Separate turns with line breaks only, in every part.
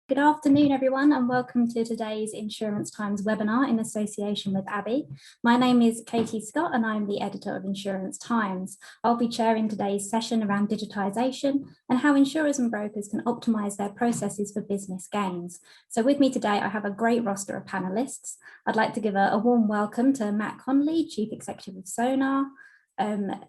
Good afternoon, everyone, and welcome to today's Insurance Times webinar in association with Abby. My name is Katie Scott and I'm the editor of Insurance Times. I'll be chairing today's session around digitisation and how insurers and brokers can optimise their processes for business gains. So with me today, I have a great roster of panellists. I'd like to give a warm welcome to Matt Conley, Chief Executive of Sonos,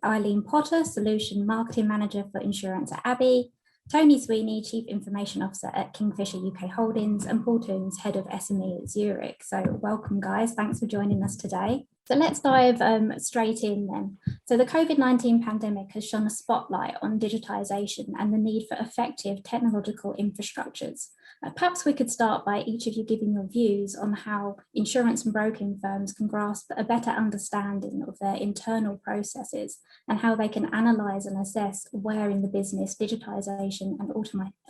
Eileen Potter, Solution Marketing Manager for Insurance at Abby, Tony Sweeney, Chief Information Officer at Kingfisher UK Holdings, and Paul Toombs, Head of SME at Zurich. So welcome, guys. Thanks for joining us today. So let's dive straight in then. So the COVID-19 pandemic has shone a spotlight on digitisation and the need for effective technological infrastructures. Perhaps we could start by each of you giving your views on how insurance and broking firms can grasp a better understanding of their internal processes and how they can analyse and assess where in the business digitisation and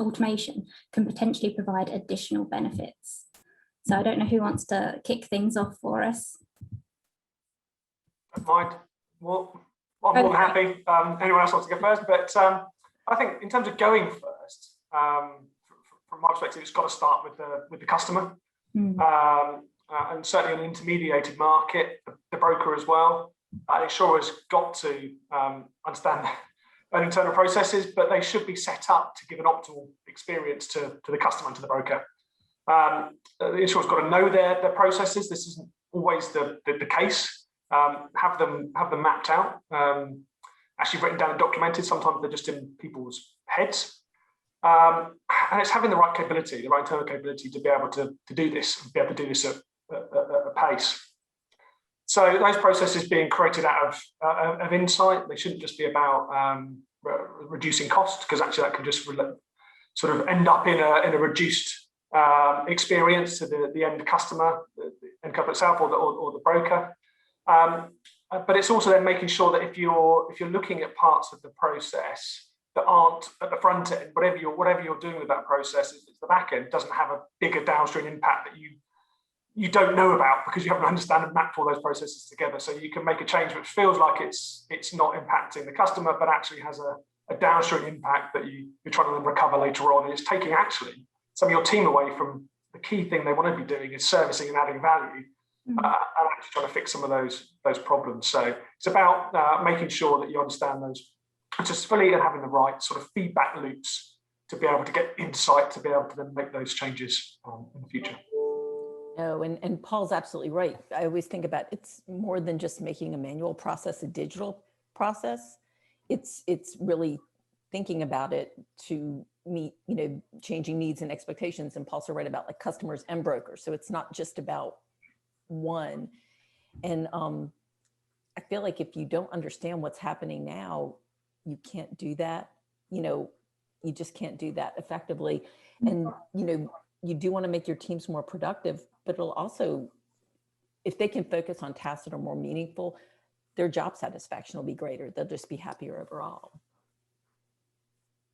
automation can potentially provide additional benefits. So I don't know who wants to kick things off for us.
Mind. Well, I'm more than happy. Anyone else wants to go first? But I think in terms of going first, from my perspective, it's got to start with the customer, and certainly an intermediated market, the broker as well. The insurer's got to understand their internal processes, but they should be set up to give an optimal experience to the customer and to the broker. The insurer's got to know their processes. This isn't always the case. Have them mapped out, actually written down and documented. Sometimes they're just in people's heads, and it's having the right capability, the right internal capability to be able to do this, be able to do this at a pace. So those processes being created out of insight, they shouldn't just be about reducing cost, because actually that can just sort of end up in a reduced experience to the end customer, the end customer itself, or the broker. But it's also then making sure that if you're looking at parts of the process that aren't at the front end, whatever you're doing with that process, it's the back end, doesn't have a bigger downstream impact that you don't know about because you haven't understood and mapped all those processes together. So you can make a change which feels like it's not impacting the customer, but actually has a downstream impact that you're trying to then recover later on. And it's taking actually some of your team away from the key thing they want to be doing is servicing and adding value. And actually trying to fix some of those problems. So it's about making sure that you understand those just fully and having the right sort of feedback loops to be able to get insight, to be able to then make those changes in the future.
No, and Paul's absolutely right. I always think about it's more than just making a manual process a digital process. It's really thinking about it to meet changing needs and expectations. And Paul's right about like customers and brokers. So it's not just about one. And I feel like if you don't understand what's happening now, you can't do that. You just can't do that effectively. And you do want to make your teams more productive, but it'll also, if they can focus on tasks that are more meaningful, their job satisfaction will be greater. They'll just be happier overall.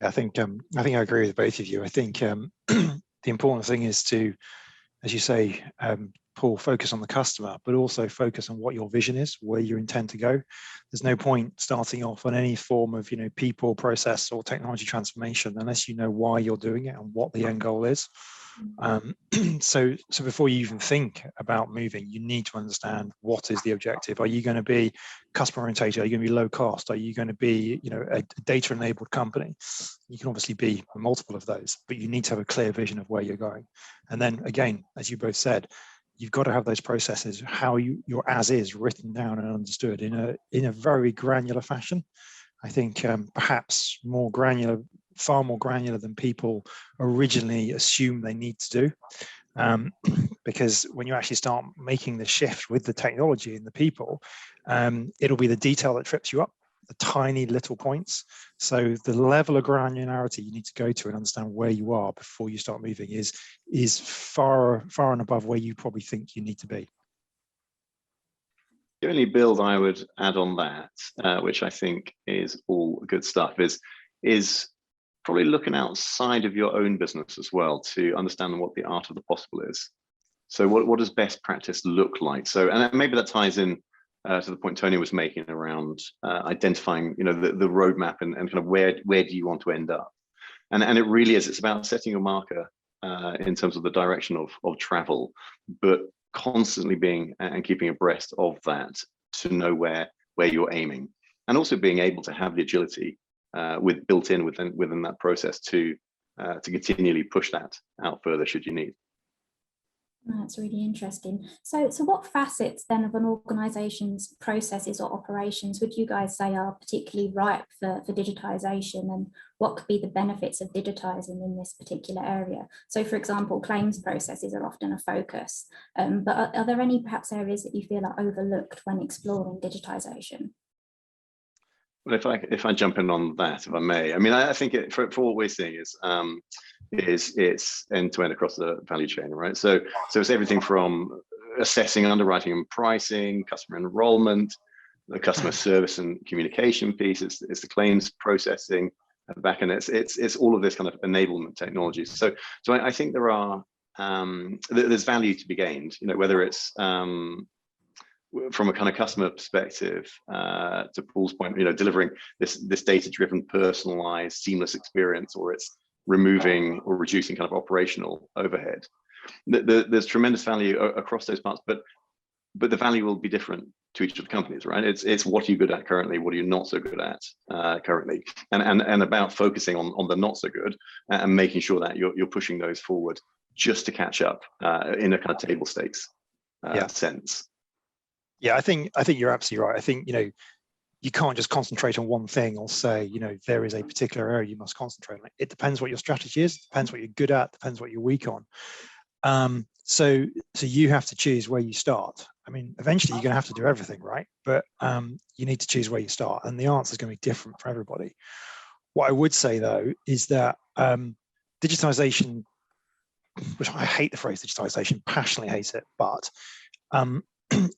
I think I agree with both of you. I think the important thing is to, as you say, Paul, focus on the customer, but also focus on what your vision is, where you intend to go. There's no point starting off on any form of, people, process, or technology transformation unless you know why you're doing it and what the end goal is. So before you even think about moving, you need to understand what is the objective. Are you going to be customer oriented? Are you going to be low cost? Are you going to be, a data enabled company? You can obviously be multiple of those, but you need to have a clear vision of where you're going. And then again, as you both said, you've got to have those processes, how your as is written down and understood in a very granular fashion. I think perhaps far more granular than people originally assume they need to do. Because when you actually start making the shift with the technology and the people, it'll be the detail that trips you up, the tiny little points. So the level of granularity you need to go to and understand where you are before you start moving is far and above where you probably think you need to be.
The only build I would add on that, which I think is all good stuff, is probably looking outside of your own business as well to understand what the art of the possible is. So what does best practice look like? So, and maybe that ties in to the point Tony was making around identifying, the roadmap and kind of where do you want to end up? And it really is, it's about setting your marker in terms of the direction of travel, but constantly being and keeping abreast of that to know where you're aiming, and also being able to have the agility built in within that process to continually push that out further should you need.
That's really interesting. So what facets then of an organisation's processes or operations would you guys say are particularly ripe for digitisation, and what could be the benefits of digitising in this particular area? So for example, claims processes are often a focus, but are there any perhaps areas that you feel are overlooked when exploring digitisation?
Well, if I jump in on that, if I may, I mean, I think for what we're seeing is it's end-to-end across the value chain, right? So it's everything from assessing, underwriting, and pricing, customer enrollment, the customer service and communication piece. It's the claims processing at the back end. It's all of this kind of enablement technologies. So I think there's value to be gained. You know, whether it's from a kind of customer perspective, to Paul's point, you know, delivering this data-driven, personalized, seamless experience, or it's removing or reducing kind of operational overhead. There's tremendous value across those parts, but the value will be different to each of the companies, right? It's what are you good at currently, what are you not so good at currently, and about focusing on the not so good and making sure that you're pushing those forward just to catch up in a kind of table stakes sense.
Yeah, I think you're absolutely right. I think, you know, you can't just concentrate on one thing or say, you know, there is a particular area you must concentrate on. It depends what your strategy is, depends what you're good at, depends what you're weak on. So you have to choose where you start. I mean, eventually you're going to have to do everything, right? But you need to choose where you start, and the answer is going to be different for everybody. What I would say though is that digitization, which I hate the phrase digitization, passionately hate it, but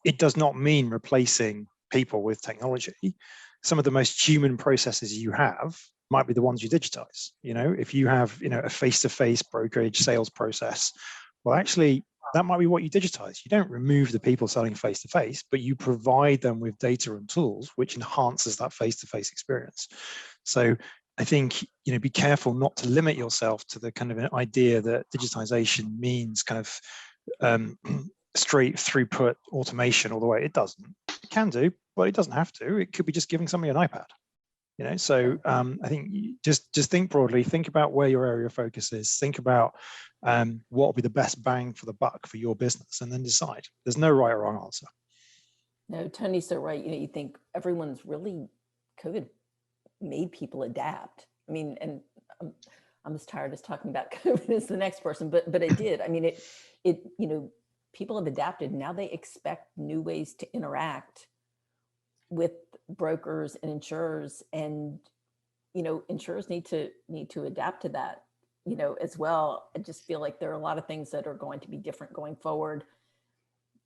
it does not mean replacing people with technology. Some of the most human processes you have might be the ones you digitize. You know, if you have, you know, a face-to-face brokerage sales process, well, actually, that might be what you digitize. You don't remove the people selling face-to-face, but you provide them with data and tools which enhances that face-to-face experience. So I think, you know, be careful not to limit yourself to the kind of an idea that digitization means kind of straight throughput automation all the way. It doesn't. It can do, but it doesn't have to. It could be just giving somebody an iPad, you know. So I think just think broadly, think about where your area of focus is, think about what will be the best bang for the buck for your business, and then decide. There's no right or wrong answer.
No, Tony's so right. You know, you think everyone's really, COVID made people adapt. I mean, and I'm as tired as talking about COVID as the next person, but it did. I mean, it you know, people have adapted. Now they expect new ways to interact with brokers and insurers, and, you know, insurers need to adapt to that, you know, as well. I just feel like there are a lot of things that are going to be different going forward.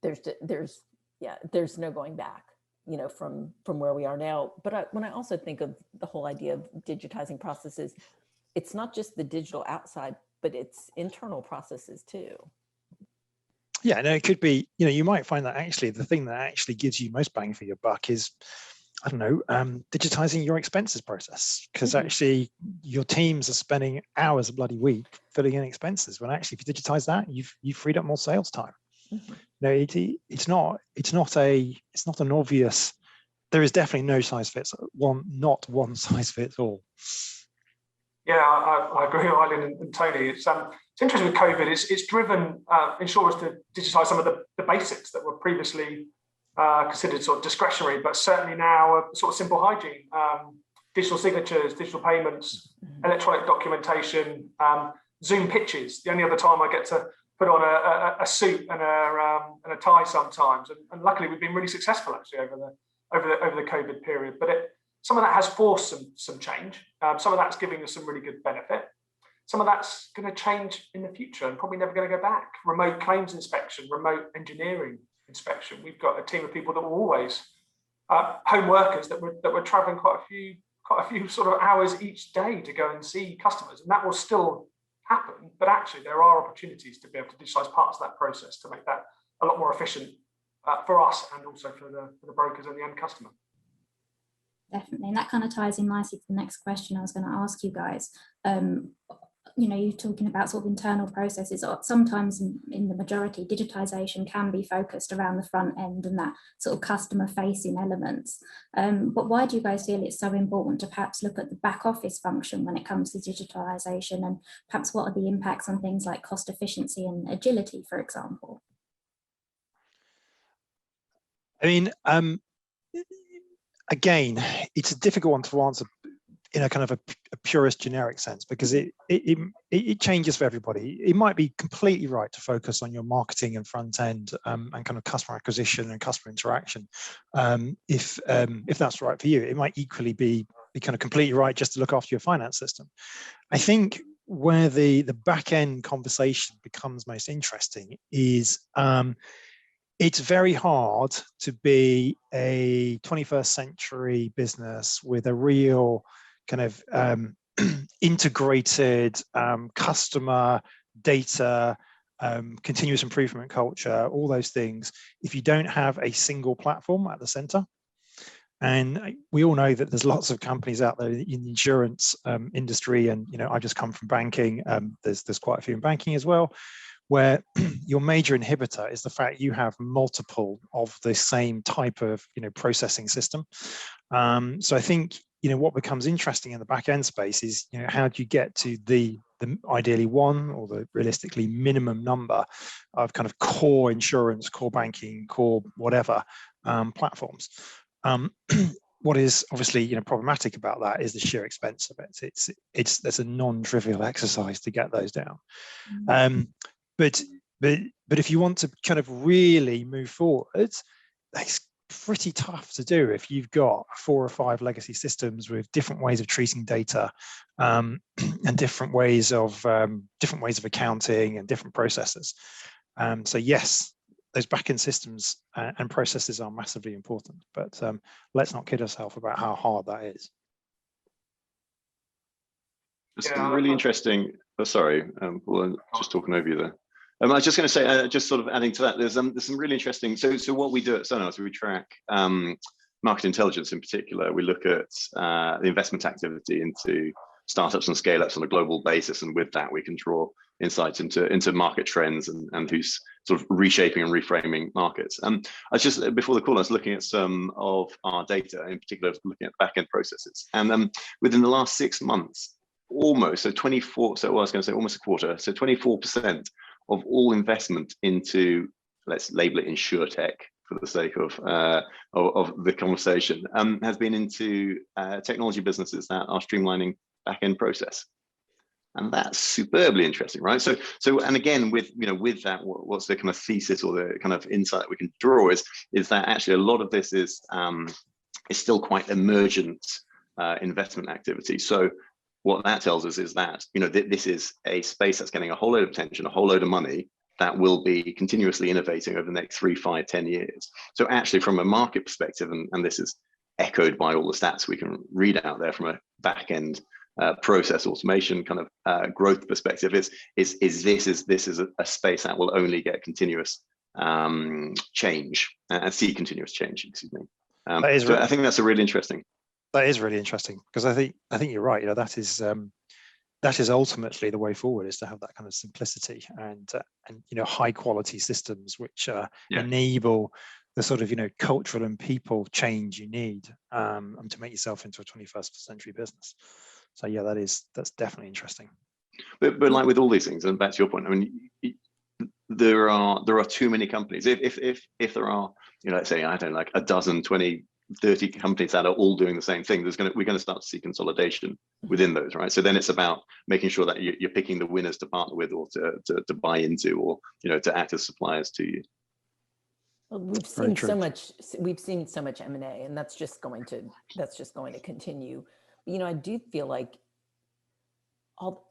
There's no going back, you know, from where we are now. But when I also think of the whole idea of digitizing processes, it's not just the digital outside, but it's internal processes too.
Yeah, no, it could be, you know, you might find that actually the thing that actually gives you most bang for your buck is, I don't know, digitizing your expenses process, because actually your teams are spending hours a bloody week filling in expenses, when actually if you digitize that, you've freed up more sales time. No, it's not an obvious. There is definitely no size fits one, not one size fits all.
Yeah, I agree with Eileen and Tony. It's interesting with COVID. It's driven insurers to digitise some of the basics that were previously considered sort of discretionary, but certainly now a sort of simple hygiene, digital signatures, digital payments, electronic documentation, Zoom pitches. The only other time I get to put on a suit and a tie sometimes, and luckily we've been really successful actually over the COVID period. But some of that has forced some change. Some of that's giving us some really good benefit. Some of that's going to change in the future and probably never going to go back. Remote claims inspection, remote engineering inspection. We've got a team of people that were always home workers that were traveling quite a few sort of hours each day to go and see customers, and that will still happen. But actually, there are opportunities to be able to digitize parts of that process to make that a lot more efficient for us and also for the brokers and the end customer.
Definitely, and that kind of ties in nicely to the next question I was going to ask you guys. you're talking about sort of internal processes, or sometimes in the majority, digitisation can be focused around the front end and that sort of customer facing elements. But why do you guys feel it's so important to perhaps look at the back office function when it comes to digitisation, and perhaps what are the impacts on things like cost efficiency and agility, for example?
I mean, again, it's a difficult one to answer in a kind of a purist generic sense, because it changes for everybody. It might be completely right to focus on your marketing and front end and kind of customer acquisition and customer interaction. If that's right for you, it might equally be kind of completely right just to look after your finance system. I think where the back end conversation becomes most interesting is it's very hard to be a 21st century business with a real kind of integrated customer data, continuous improvement culture, all those things, if you don't have a single platform at the center. And we all know that there's lots of companies out there in the insurance industry, and I just come from banking. There's quite a few in banking as well, where your major inhibitor is the fact you have multiple of the same type of processing system. So I think what becomes interesting in the back end space is how do you get to the ideally one, or the realistically minimum number of kind of core insurance, core banking, core whatever platforms. What is obviously problematic about that is the sheer expense of it. There's a non-trivial exercise to get those down. But if you want to kind of really move forward, it's pretty tough to do if you've got 4 or 5 legacy systems with different ways of treating data and different ways of accounting and different processes. So yes, those back-end systems and processes are massively important, but let's not kid ourselves about how hard that is.
It's really interesting. Oh, sorry, well, I'm just talking over you there. I was just going to say, just sort of adding to that, there's some really interesting. So what we do at Sonos, we track market intelligence in particular. We look at the investment activity into startups and scale-ups on a global basis, and with that, we can draw insights into market trends and who's sort of reshaping and reframing markets. I was just before the call, I was looking at some of our data, in particular, looking at back-end processes, and within the last 6 months, almost a quarter, so 24% of all investment into, let's label it insurtech for the sake of the conversation, has been into technology businesses that are streamlining back-end process. And that's superbly interesting, right? So and again, with that, what's the kind of thesis or the kind of insight we can draw is that actually a lot of this is still quite emergent investment activity. So what that tells us is that this is a space that's getting a whole load of attention, a whole load of money, that will be continuously innovating over the next 3, 5, 10 years. So actually, from a market perspective, and this is echoed by all the stats we can read out there from a back end process automation kind of growth perspective, is this is a space that will only get continuous change and see continuous change. Excuse me. So I think that's a really interesting.
That is really interesting, because I think you're right. That is ultimately the way forward, is to have that kind of simplicity and high quality systems which enable the sort of cultural and people change you need to make yourself into a 21st century business. So yeah, that's definitely interesting.
But like with all these things, and back to your point, I mean, there are too many companies. If there are, let's say, I don't know, like a dozen, 20, 30 companies that are all doing the same thing, we're going to start to see consolidation within those, right? So then it's about making sure that you're picking the winners to partner with, or to buy into, or to act as suppliers to you.
Well, we've seen so much M&A, and that's just going to continue. But, I do feel like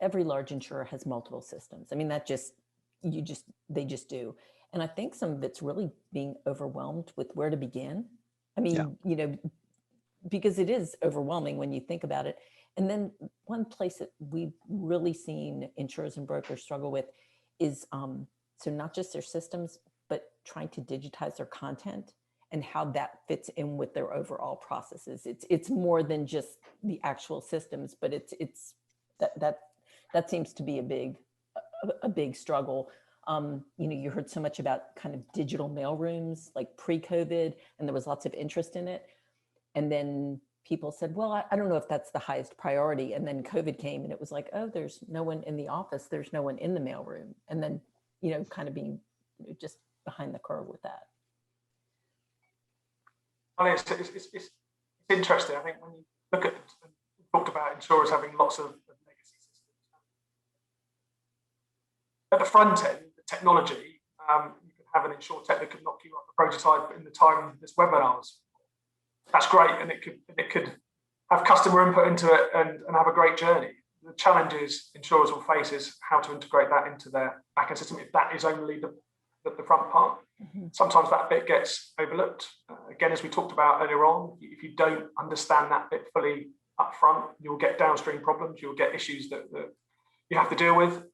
every large insurer has multiple systems. I mean, they just do. And I think some of it's really being overwhelmed with where to begin. I mean, because it is overwhelming when you think about it. And then one place that we've really seen insurers and brokers struggle with is so not just their systems, but trying to digitize their content and how that fits in with their overall processes. It's more than just the actual systems, but it's that that seems to be a big struggle. You heard so much about kind of digital mailrooms like pre-COVID, and there was lots of interest in it. And then people said, well, I don't know if that's the highest priority. And then COVID came and it was like, oh, there's no one in the office. There's no one in the mailroom. And then, kind of being just behind the curve with that.
I mean, it's interesting. I think when you look at, talked about insurers having lots of legacy systems. At the front end, the technology, you could have an insurtech that could knock you up a prototype in the time this webinar was. That's great, and it could have customer input into it and have a great journey. The challenges insurers will face is how to integrate that into their backend system if that is only the front part. Mm-hmm. Sometimes that bit gets overlooked. Again, as we talked about earlier on, if you don't understand that bit fully up front, you'll get downstream problems, you'll get issues that you have to deal with,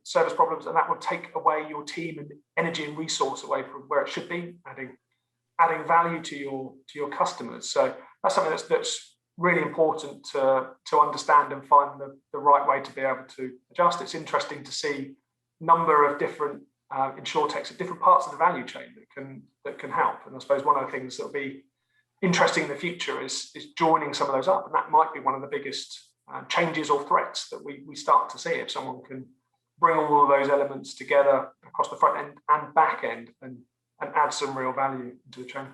service problems, and that will take away your team and energy and resource away from where it should be, adding value to your customers. So that's something that's really important to understand and find the right way to be able to adjust. It's interesting to see number of different insurtechs at different parts of the value chain that can help. And I suppose one of the things that will be interesting in the future is joining some of those up, and that might be one of the biggest changes or threats that we start to see if someone can bring all of those elements together across the front end and back end and add some real value into the chain.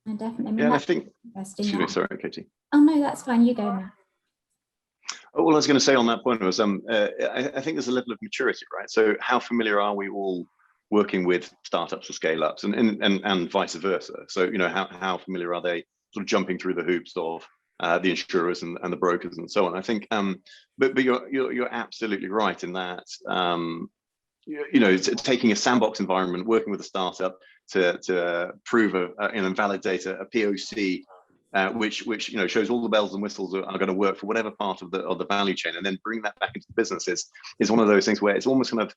And definitely.
Yeah, and I think.
Excuse
me, sorry, Katie.
Oh no, that's fine. You go now.
All I was going to say on that point was, I think there's a level of maturity, right? So how familiar are we all working with startups or scale-ups, and vice versa? So how familiar are they sort of jumping through the hoops of the insurers and the brokers and so on? I think, but you're absolutely right in that. Taking a sandbox environment, working with a startup to prove and validate a POC, which shows all the bells and whistles are going to work for whatever part of the value chain, and then bring that back into the business is one of those things where it's almost kind of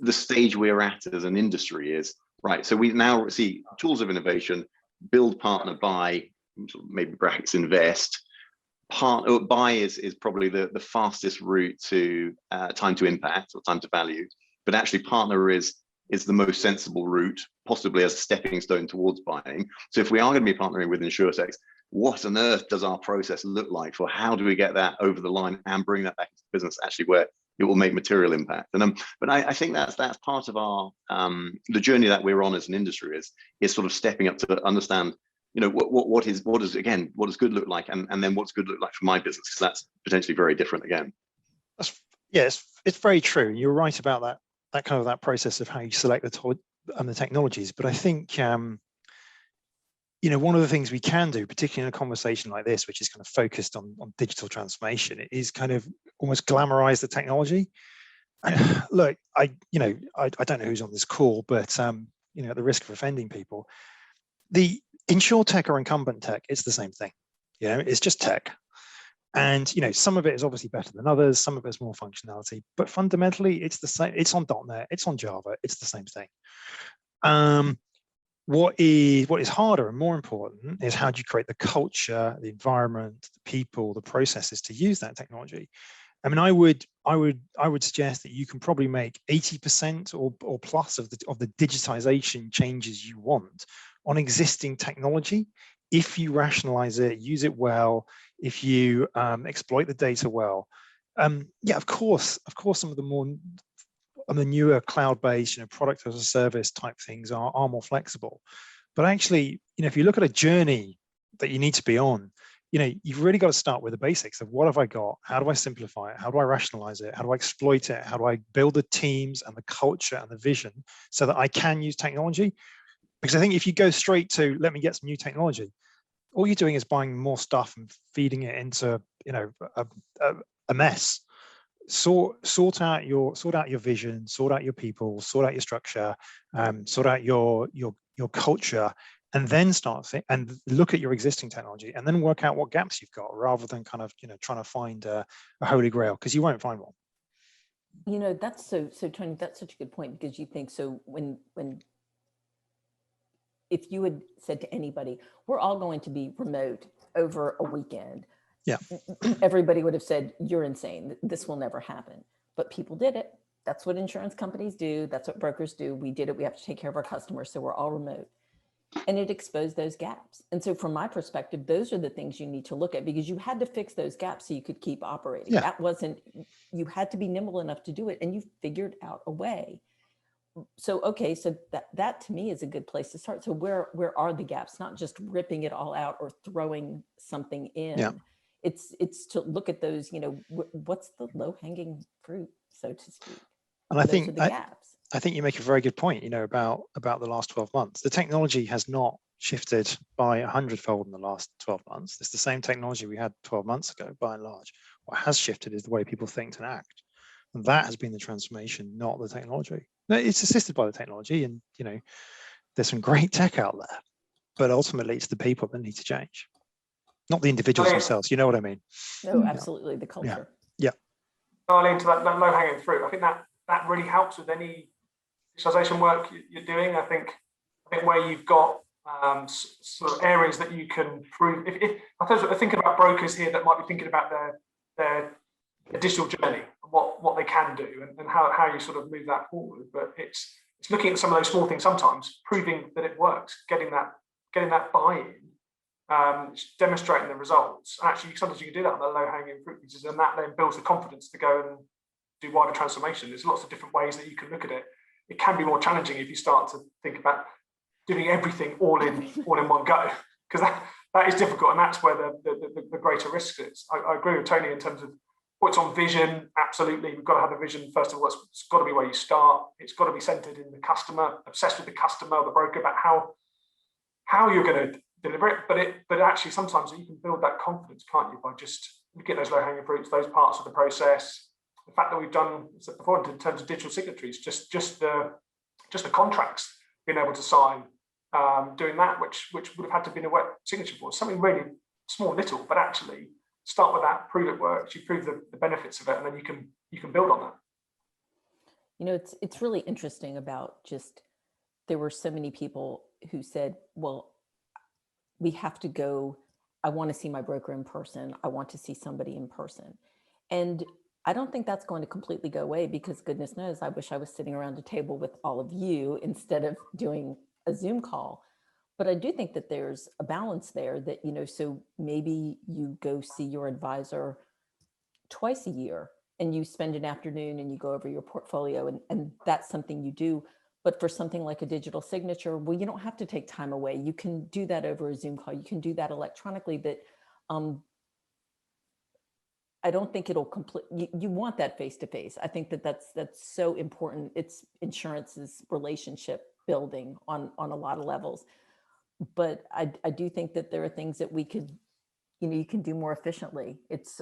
the stage we're at as an industry is right. So we now see tools of innovation: build, partner, buy, maybe brackets invest. Buy is probably the fastest route to time to impact or time to value, but actually partner is the most sensible route, possibly as a stepping stone towards buying. So if we are going to be partnering with insurtechs, what on earth does our process look like for how do we get that over the line and bring that back into the business actually where it will make material impact? And but I think that's part of our the journey that we're on as an industry is sort of stepping up to understand what does good look like, and then what's good look like for my business, because that's potentially very different again.
Yes, it's very true. You're right about that process of how you select the technologies. But I think one of the things we can do, particularly in a conversation like this, which is kind of focused on digital transformation, is kind of almost glamorize the technology. Look, I don't know who's on this call, but at the risk of offending people, the insurtech or incumbent tech, it's the same thing. It's just tech. And some of it is obviously better than others, some of it's more functionality, but fundamentally it's the same. It's on .NET, it's on Java, it's the same thing. What is harder and more important is how do you create the culture, the environment, the people, the processes to use that technology. I mean, I would suggest that you can probably make 80% or plus of the digitization changes you want on existing technology if you rationalize it, use it well, if you exploit the data well. Of course, some of the newer cloud-based, product as a service type things are more flexible. But actually, if you look at a journey that you need to be on, you've really got to start with the basics of what have I got? How do I simplify it? How do I rationalize it? How do I exploit it? How do I build the teams and the culture and the vision so that I can use technology? Because I think if you go straight to let me get some new technology, all you're doing is buying more stuff and feeding it into a mess. Sort out your vision, sort out your people, sort out your structure, sort out your culture, and then and look at your existing technology, and then work out what gaps you've got, rather than kind of trying to find a holy grail, because you won't find one.
That's so Tony, that's such a good point, because you think so when if you had said to anybody, we're all going to be remote over a weekend,
Yeah.
Everybody would have said, you're insane. This will never happen. But people did it. That's what insurance companies do. That's what brokers do. We did it. We have to take care of our customers. So we're all remote. And it exposed those gaps. And so from my perspective, those are the things you need to look at, because you had to fix those gaps so you could keep operating.
Yeah.
That wasn't, you had to be nimble enough to do it, and you figured out a way. So, okay, so that to me is a good place to start. So where are the gaps? Not just ripping it all out or throwing something in.
Yeah.
It's to look at those, what's the low hanging fruit, so to speak.
And I
those
think
are the gaps.
I think you make a very good point, about the last 12 months. The technology has not shifted by 100-fold in the last 12 months. It's the same technology we had 12 months ago, by and large. What has shifted is the way people think and act. And that has been the transformation, not the technology. No, it's assisted by the technology, and there's some great tech out there, but ultimately it's the people that need to change, not the individuals themselves. You know what I mean?
No, absolutely. The culture.
Yeah.
Darling, to that low hanging fruit, I think that really helps with any digitization work you're doing. I think where you've got sort of areas that you can prove. If I think about brokers here that might be thinking about their digital journey, what they can do, and how you sort of move that forward. But it's looking at some of those small things sometimes, proving that it works, getting that buy-in, demonstrating the results. Actually, sometimes you can do that on the low-hanging fruit pieces, and that then builds the confidence to go and do wider transformation. There's lots of different ways that you can look at it. It can be more challenging if you start to think about doing everything all in one go, because that is difficult, and that's where the greater risk is. I agree with Tony in terms of points on vision. Absolutely, we've got to have a vision. First of all, it's got to be where you start. It's got to be centered in the customer, obsessed with the customer, the broker, about how you're going to deliver it. But actually, sometimes you can build that confidence, can't you, by just looking at those low-hanging fruits, those parts of the process. The fact that we've done before in terms of digital signatories, just the contracts being able to sign, doing that, which would have had to have been a wet signature for something really small, little, but actually start with that, prove it works, you prove the benefits of it, and then you can build on that.
It's really interesting about just, there were so many people who said, well, we have to go, I want to see my broker in person. I want to see somebody in person. And I don't think that's going to completely go away, because goodness knows, I wish I was sitting around a table with all of you instead of doing a Zoom call. But I do think that there's a balance there that, so maybe you go see your advisor twice a year and you spend an afternoon and you go over your portfolio, and that's something you do. But for something like a digital signature, well, you don't have to take time away. You can do that over a Zoom call. You can do that electronically, but I don't think it'll complete. You want that face-to-face. I think that's so important. It's insurance's relationship building on a lot of levels. But I do think that there are things that we could, you can do more efficiently. It's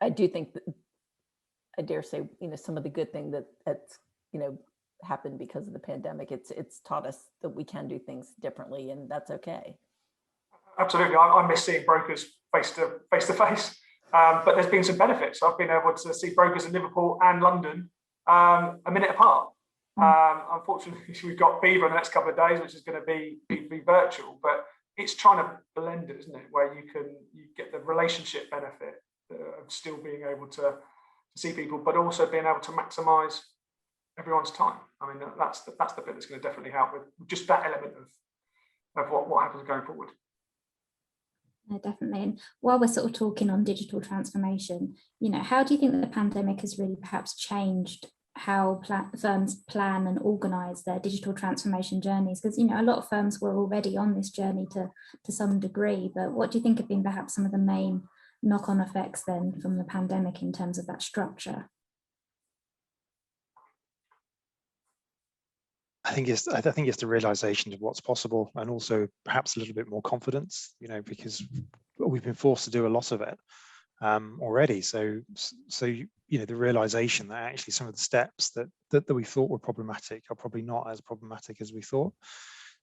I do think that, I dare say, some of the good thing that's happened because of the pandemic, it's taught us that we can do things differently, and that's okay.
Absolutely, I miss seeing brokers face to face. But there's been some benefits. I've been able to see brokers in Liverpool and London a minute apart. Unfortunately, we've got Beaver in the next couple of days, which is going to be virtual. But it's trying to blend it, isn't it? Where you get the relationship benefit of still being able to see people, but also being able to maximise everyone's time. I mean, that's the bit that's going to definitely help with just that element of what happens going forward.
No, definitely. And while we're sort of talking on digital transformation, how do you think that the pandemic has really perhaps changed how firms plan and organise their digital transformation journeys? Because, a lot of firms were already on this journey to some degree, but what do you think have been perhaps some of the main knock-on effects then from the pandemic in terms of that structure?
I think it's the realization of what's possible, and also perhaps a little bit more confidence, because we've been forced to do a lot of it already. So the realization that actually some of the steps that we thought were problematic are probably not as problematic as we thought.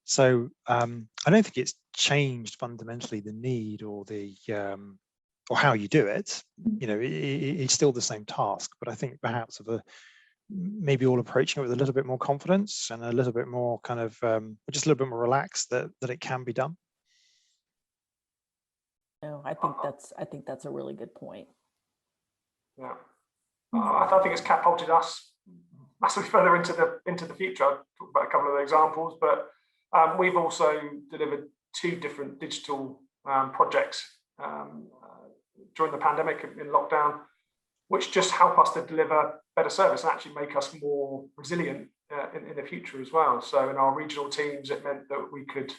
So I don't think it's changed fundamentally the need or the or how you do it. It's still the same task, but I think perhaps maybe all approaching it with a little bit more confidence and a little bit more kind of just a little bit more relaxed that it can be done.
No, I think that's a really good point.
Yeah, I think it's catapulted us massively further into the future. I'll talk about a couple of examples, but we've also delivered 2 different digital projects during the pandemic in lockdown, which just help us to deliver better service and actually make us more resilient in the future as well. So in our regional teams, it meant that we could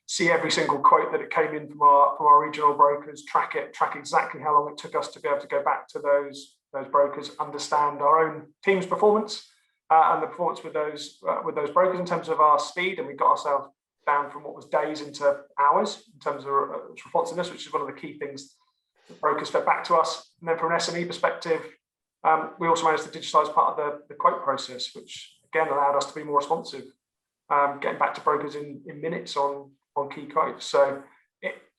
see every single quote that it came in from our regional brokers, track exactly how long it took us to be able to go back to those brokers, understand our own team's performance and the performance with those brokers in terms of our speed, and we got ourselves down from what was days into hours in terms of responsiveness, which is one of the key things that brokers fed back to us. And then from an SME perspective, we also managed to digitise part of the quote process, which again allowed us to be more responsive, getting back to brokers in minutes on key quotes. So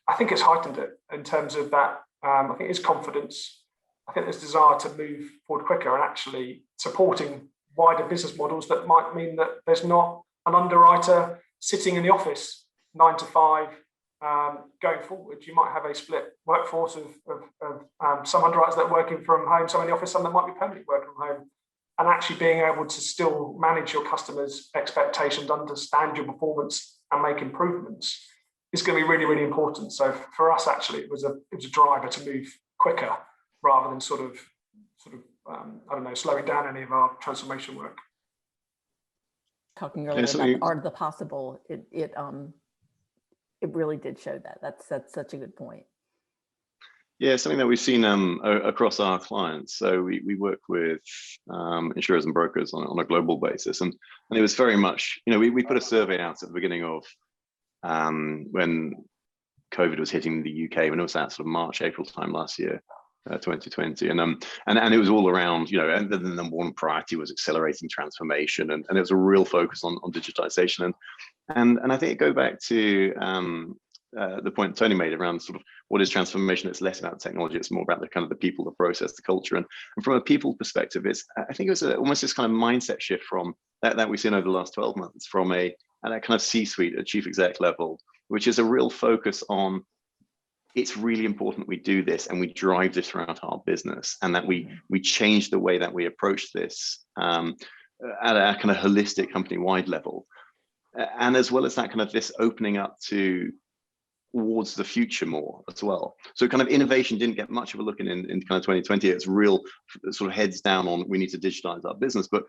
I think it's heightened it in terms of that. I think it's confidence. I think there's desire to move forward quicker and actually supporting wider business models that might mean that there's not an underwriter sitting in the office 9 to 5 going forward. You might have a split workforce of some underwriters that are working from home, some in the office, some that might be permanently working from home, and actually being able to still manage your customers' expectations, understand your performance and make improvements is going to be really, really important. So for us, actually, it was a driver to move quicker rather than sort of I don't know, slowing down any of our transformation work.
Talking earlier about the art of the possible, it really did show that. That's such a good point.
Yeah, something that we've seen across our clients. So we work with insurers and brokers on a global basis, and it was very much, we put a survey out at the beginning of when COVID was hitting the UK, when it was that sort of March, April time last year. 2020, and it was all around, and the number one priority was accelerating transformation, and it was a real focus on digitization, and I think it go back to the point Tony made around sort of what is transformation. It's less about technology, it's more about the kind of the people, the process, the culture, and from a people perspective, I think it was almost this kind of mindset shift from that we've seen over the last 12 months from that kind of C-suite at chief exec level, which is a real focus on, it's really important we do this and we drive this throughout our business, and that we change the way that we approach this at a kind of holistic company-wide level, and as well as that kind of this opening up towards the future more as well. So kind of innovation didn't get much of a look in kind of 2020. It's real sort of heads down on we need to digitize our business, but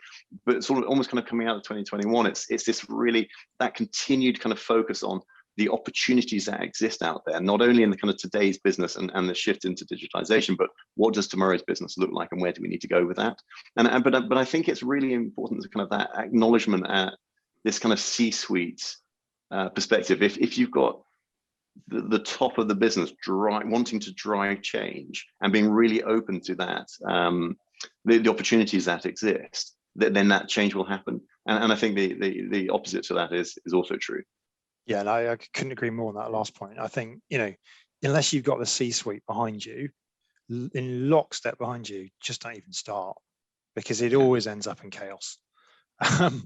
sort of almost kind of coming out of 2021, it's this really that continued kind of focus on the opportunities that exist out there, not only in the kind of today's business and the shift into digitization, but what does tomorrow's business look like and where do we need to go with that? But I think it's really important to kind of that acknowledgement at this kind of C-suite perspective. If you've got the top of the business wanting to drive change and being really open to that, the opportunities that exist, then that change will happen. And I think the opposite to that is also true.
Yeah, and I couldn't agree more on that last point. I think, unless you've got the C-suite behind you, in lockstep behind you, just don't even start, because it always ends up in chaos. I've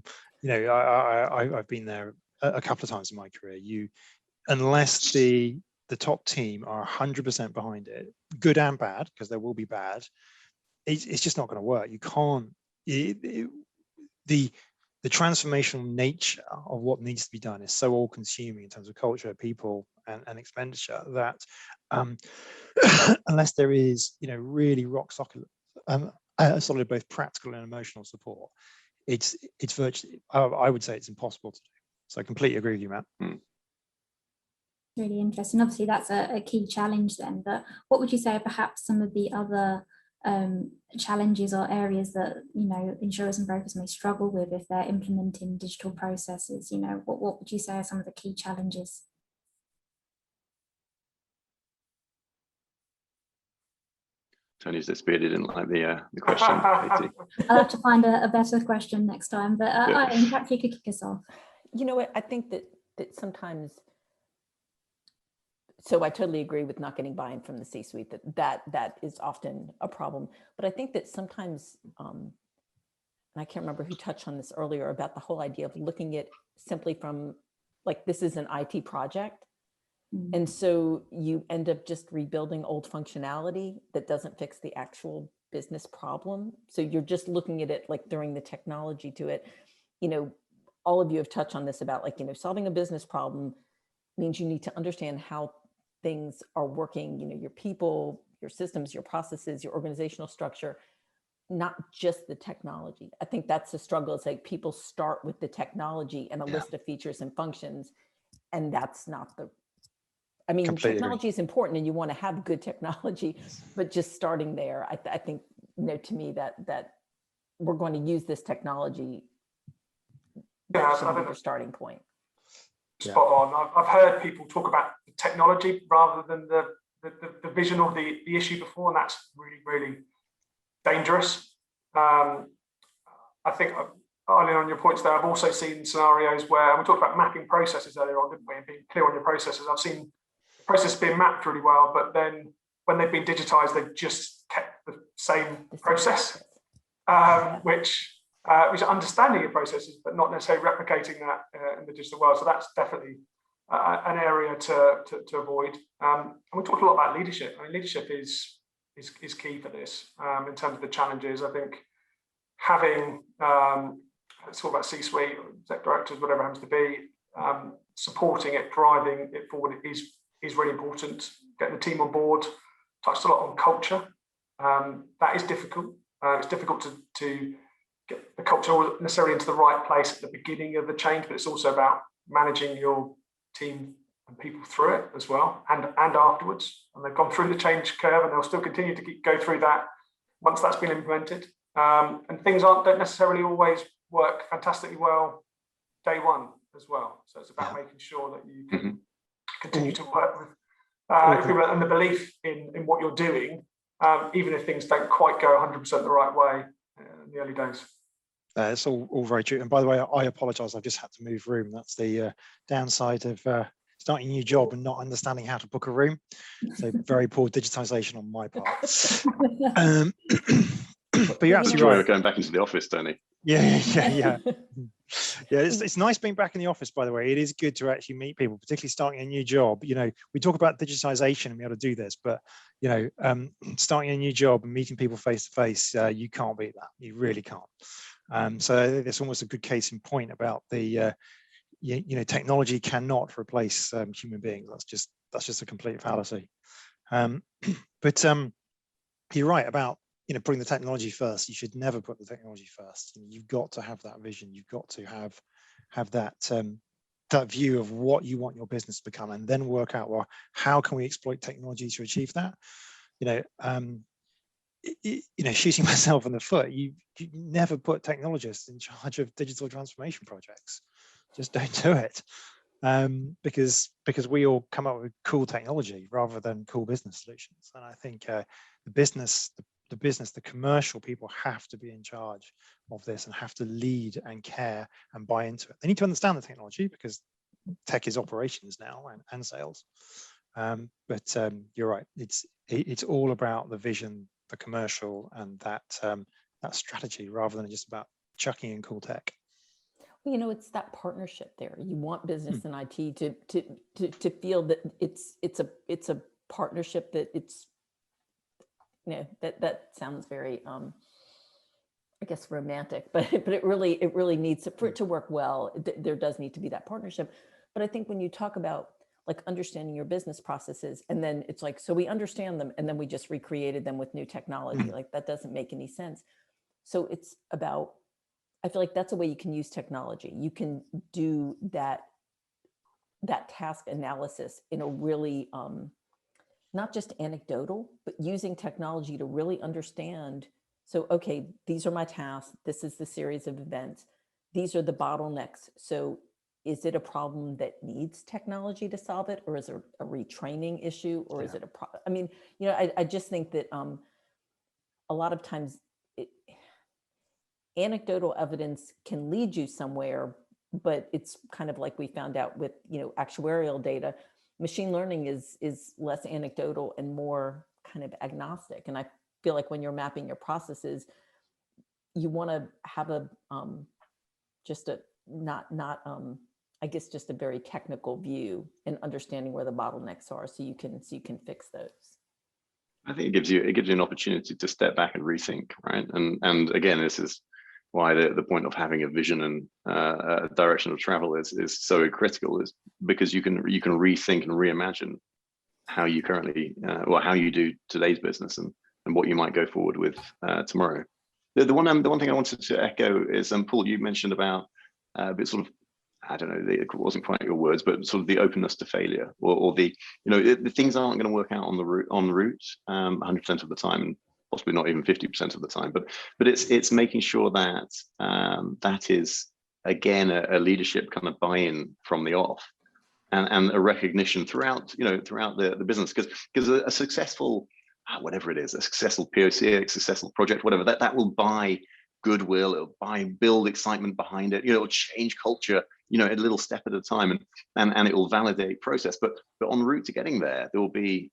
been there a couple of times in my career. Unless the top team are 100% behind it, good and bad, because there will be bad, it's just not going to work. You can't. The transformational nature of what needs to be done is so all-consuming in terms of culture, people, and expenditure that unless there is, really rock solid, both practical and emotional support, it's virtually, I would say, it's impossible to do. So I completely agree with you, Matt.
Really interesting. Obviously, that's a key challenge then. But what would you say are perhaps some of the other challenges or areas that insurers and brokers may struggle with if they're implementing digital processes? What would you say are some of the key challenges?
Tony's disappeared. He didn't like the question.
I'll have to find a better question next time, but perhaps you could kick us off.
I think that sometimes, so I totally agree with not getting buy-in from the C-suite, that is often a problem. But I think that sometimes, and I can't remember who touched on this earlier, about the whole idea of looking at simply from, like, this is an IT project, And so you end up just rebuilding old functionality that doesn't fix the actual business problem. So you're just looking at it like throwing the technology to it. You know, all of you have touched on this about like, you know, solving a business problem means you need to understand how things are working, you know, your people, your systems, your processes, your organizational structure, not just the technology. I think that's the struggle. It's like people start with the technology and a list of features and functions, and that's not the, I mean,
Completely
technology is important and you want to have good technology, but just starting there, I think, you know, to me that we're going to use this technology. That should be your starting point.
Spot on. I've heard people talk about the technology rather than the vision of the issue before, and that's really, really dangerous. I think earlier on your points there, I've also seen scenarios where we talked about mapping processes earlier on, didn't we? And being clear on your processes. I've seen the process being mapped really well, but then when they've been digitized, they've just kept the same process, which is understanding your processes, but not necessarily replicating that in the digital world. So that's definitely an area to avoid. And we talked a lot about leadership. I mean, leadership is key for this in terms of the challenges. I think having it's all about C-suite, exec directors, whatever it happens to be, supporting it, driving it forward is really important. Getting the team on board. Touched a lot on culture. That is difficult. It's difficult to get the culture necessarily into the right place at the beginning of the change, but it's also about managing your team and people through it as well, and afterwards. And they've gone through the change curve, and they'll still continue to go through that once that's been implemented. And things don't necessarily always work fantastically well day one as well. So it's about making sure that you can continue to work with people and the belief in what you're doing, even if things don't quite go 100% the right way in the early days.
It's all very true. And by the way, I apologize. I've just had to move room. That's the downside of starting a new job and not understanding how to book a room. So very poor digitization on my part. But you're absolutely right.
Going back into the office, Tony.
Yeah. It's nice being back in the office, by the way. It is good to actually meet people, particularly starting a new job. You know, we talk about digitization and be able to do this, but you know, starting a new job and meeting people face to face, you can't beat that. You really can't. So it's almost a good case in point about the you know, technology cannot replace human beings. That's just a complete fallacy. But you're right about, you know, putting the technology first. You should never put the technology first. You've got to have that vision. You've got to have that that view of what you want your business to become, and then work out, well, how can we exploit technology to achieve that? You know, shooting myself in the foot. You never put technologists in charge of digital transformation projects. Just don't do it, because we all come up with cool technology rather than cool business solutions. And I think the commercial people have to be in charge of this and have to lead and care and buy into it. They need to understand the technology, because tech is operations now and sales. But you're right. It's all about the vision, the commercial, and that strategy, rather than just about chucking in cool tech.
Well, you know, it's that partnership there. You want business and IT to feel that it's a partnership, that it's, you know, that sounds very I guess romantic, but it really needs to, for it to work well. There does need to be that partnership. But I think when you talk about like understanding your business processes, and then it's like, so we understand them and then we just recreated them with new technology, like that doesn't make any sense. So it's about, I feel like that's a way you can use technology. You can do that task analysis in a really not just anecdotal, but using technology to really understand. So, okay, these are my tasks. This is the series of events. These are the bottlenecks. So is it a problem that needs technology to solve it? Or is it a retraining issue? Or is it I mean, you know, I just think that a lot of times anecdotal evidence can lead you somewhere, but it's kind of like we found out with, you know, actuarial data. Machine learning is less anecdotal and more kind of agnostic. And I feel like when you're mapping your processes, you want to have a just a not I guess, just a very technical view and understanding where the bottlenecks are, so you can fix those.
I think it gives you an opportunity to step back and rethink, right? And again, this is why the point of having a vision and a direction of travel is so critical, is because you can rethink and reimagine how you currently or how you do today's business and what you might go forward with tomorrow. The one thing I wanted to echo is, Paul, you mentioned about a bit sort of, I don't know, it wasn't quite your words, but sort of the openness to failure, or the, the things aren't going to work out on the route 100% of the time, and possibly not even 50% of the time. But it's making sure that that is, again, a leadership kind of buy-in from the off, and a recognition throughout the business, because a successful, whatever it is, a successful POC, a successful project, whatever, that will buy goodwill, it'll build excitement behind it, it'll change culture, a little step at a time, and it will validate process. But en route to getting there will be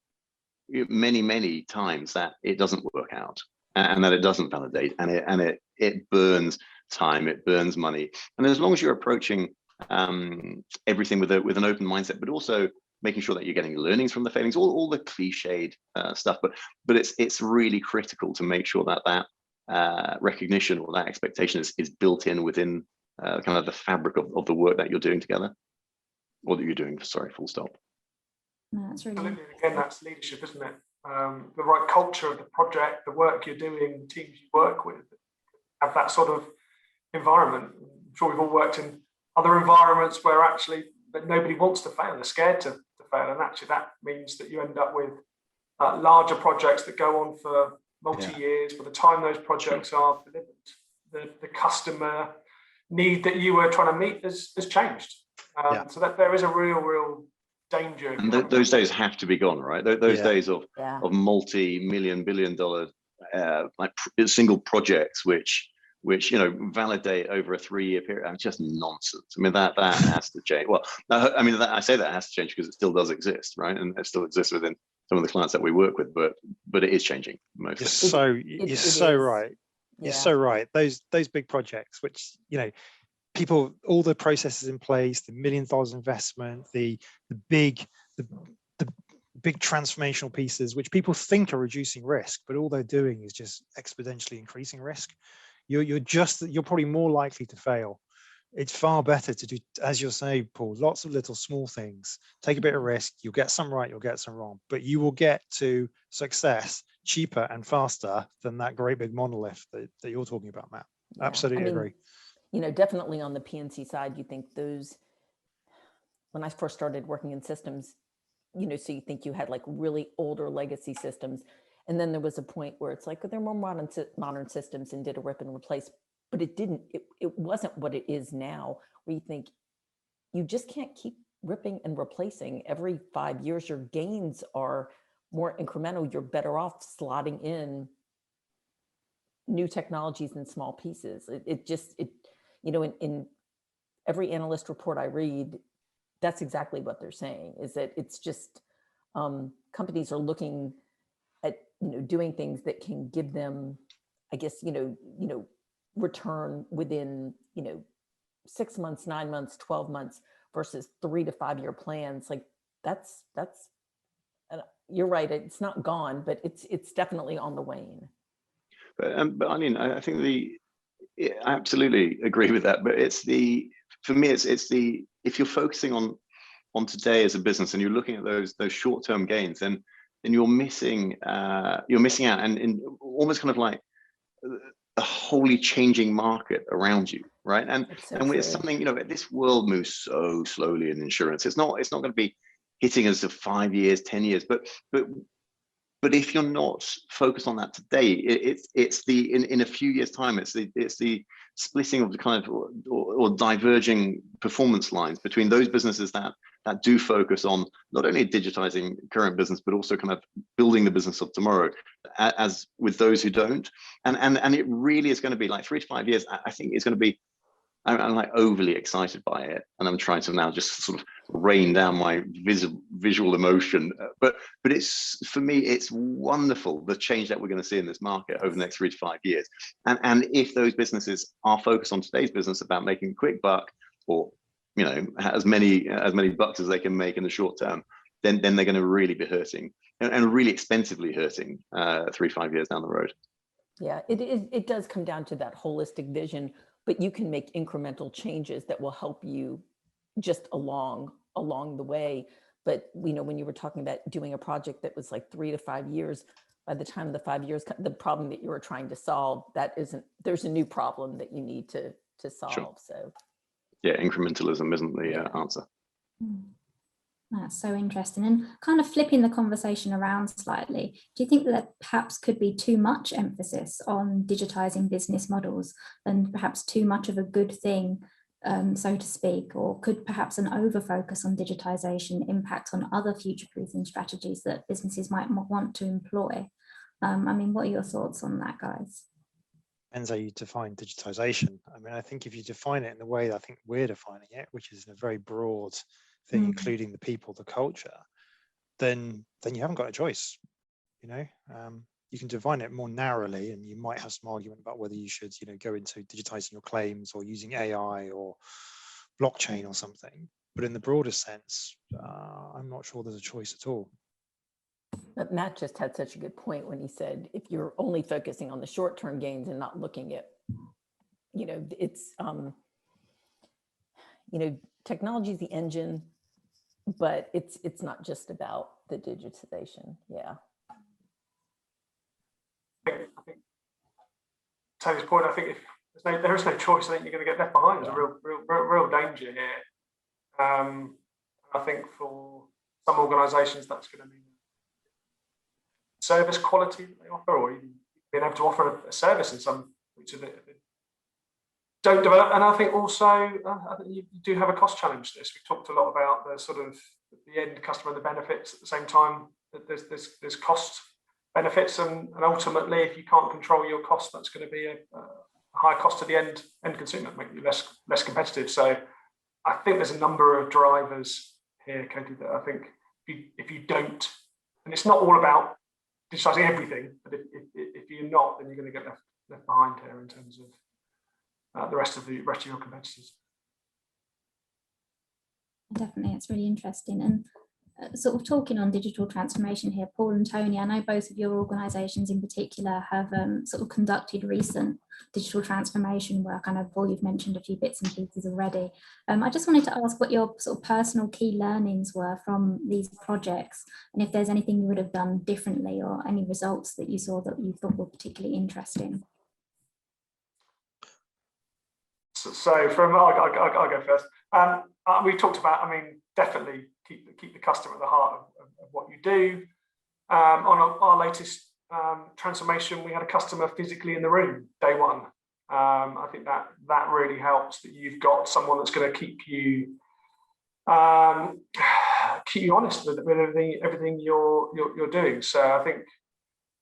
many times that it doesn't work out, and that it doesn't validate, and it burns time, it burns money. And as long as you're approaching everything with an open mindset, but also making sure that you're getting learnings from the failings, all the cliched stuff, but it's really critical to make sure that recognition or that expectation is built in within kind of the fabric of the work that you're doing together, or that you're doing, full stop.
No, that's really
Absolutely. Again, that's leadership, isn't it? The right culture of the project, the work you're doing, the teams you work with, have that sort of environment. I'm sure we've all worked in other environments where actually that nobody wants to fail, they're scared to fail, and actually that means that you end up with larger projects that go on for multi-years. By the time those projects are delivered, the customer need that you were trying to meet has changed. So that there is a real danger.
And those days have to be gone, right? Those days of multi-million, billion-dollar like single projects, which validate over a 3-year period, are just nonsense. I mean, that has to change. Well, I mean, I say that has to change because it still does exist, right? And it still exists within some of the clients that we work with, but it is changing mostly.
You're so right. You're so right. Those big projects, which people, all the processes in place, the $1 million investment, the big transformational pieces, which people think are reducing risk, but all they're doing is just exponentially increasing risk. You're probably more likely to fail. It's far better to do, as you're saying, Paul, lots of little small things. Take a bit of risk. You'll get some right, you'll get some wrong, but you will get to success cheaper and faster than that great big monolith that you're talking about, Matt. Absolutely agree.
Definitely on the P&C side, you think those, when I first started working in systems, so you think you had like really older legacy systems. And then there was a point where it's like, they're more modern systems and did a rip and replace, but it wasn't what it is now, where you think you just can't keep ripping and replacing. Every 5 years, your gains are more incremental. You're better off slotting in new technologies in small pieces. In every analyst report I read, that's exactly what they're saying, is that it's just companies are looking at doing things that can give them, I guess, return within 6 months, 9 months, 12 months versus 3 to 5 year plans. Like that's you're right, it's not gone, but it's definitely on the wane.
But I mean, I think I absolutely agree with that. But for me, it's if you're focusing on today as a business and you're looking at those short-term gains, then you're missing out, and in almost kind of like a wholly changing market around you, right? And it's something, this world moves so slowly in insurance. It's not going to be hitting us of 5 years, 10 years, but if you're not focused on that today, it's in a few years' time, it's the splitting of the kind of or diverging performance lines between those businesses that do focus on not only digitizing current business, but also kind of building the business of tomorrow, as with those who don't. And it really is going to be like 3 to 5 years. I think it's going to be, I'm like overly excited by it, and I'm trying to now just sort of rein down my visual emotion. But it's, for me, it's wonderful, the change that we're going to see in this market over the next 3 to 5 years. And if those businesses are focused on today's business about making a quick buck, or as many bucks as they can make in the short term, then they're going to really be hurting and really expensively hurting 3-5 years down the road.
Yeah, it does come down to that holistic vision, but you can make incremental changes that will help you just along the way. But when you were talking about doing a project that was like 3 to 5 years, by the time the 5 years, the problem that you were trying to solve, there's a new problem that you need to solve.
Sure.
So
yeah, incrementalism isn't the answer.
That's so interesting. And kind of flipping the conversation around slightly, do you think that perhaps could be too much emphasis on digitizing business models and perhaps too much of a good thing, so to speak, or could perhaps an overfocus on digitization impact on other future-proofing strategies that businesses might want to employ? What are your thoughts on that, guys?
Depends how you define digitization. I think if you define it in the way that I think we're defining it, which is in a very broad thing, including the people, the culture, then you haven't got a choice. You can define it more narrowly, and you might have some argument about whether you should, go into digitizing your claims or using AI or blockchain or something. But in the broader sense, I'm not sure there's a choice at all.
But Matt just had such a good point when he said, if you're only focusing on the short-term gains and not looking at, it's, technology is the engine, but it's not just about the digitization. Yeah.
I think Tony's point, I think if there is no choice, I think you're going to get left behind. There's a real danger here. I think for some organisations that's going to mean service quality that they offer, or even being able to offer a service in some which don't develop. And I think also I think you do have a cost challenge to this. We talked a lot about the sort of the end customer and the benefits at the same time. That there's cost benefits, and ultimately, if you can't control your cost, that's going to be a high cost to the end consumer, make you less competitive. So I think there's a number of drivers here, Katie, that I think if you don't, and it's not all about digitizing everything, but if you're not, then you're going to get left behind here in terms of the rest of your competitors.
Definitely, it's really interesting. And sort of talking on digital transformation here, Paul and Tony, I know both of your organisations in particular have sort of conducted recent digital transformation work. I know, Paul, you've mentioned a few bits and pieces already. I just wanted to ask what your sort of personal key learnings were from these projects, and if there's anything you would have done differently or any results that you saw that you thought were particularly interesting.
So I'll go first. We talked about, definitely keep the customer at the heart of what you do. On our latest transformation, we had a customer physically in the room day one. I think that really helps, that you've got someone that's going to keep you honest with everything you're doing. So I think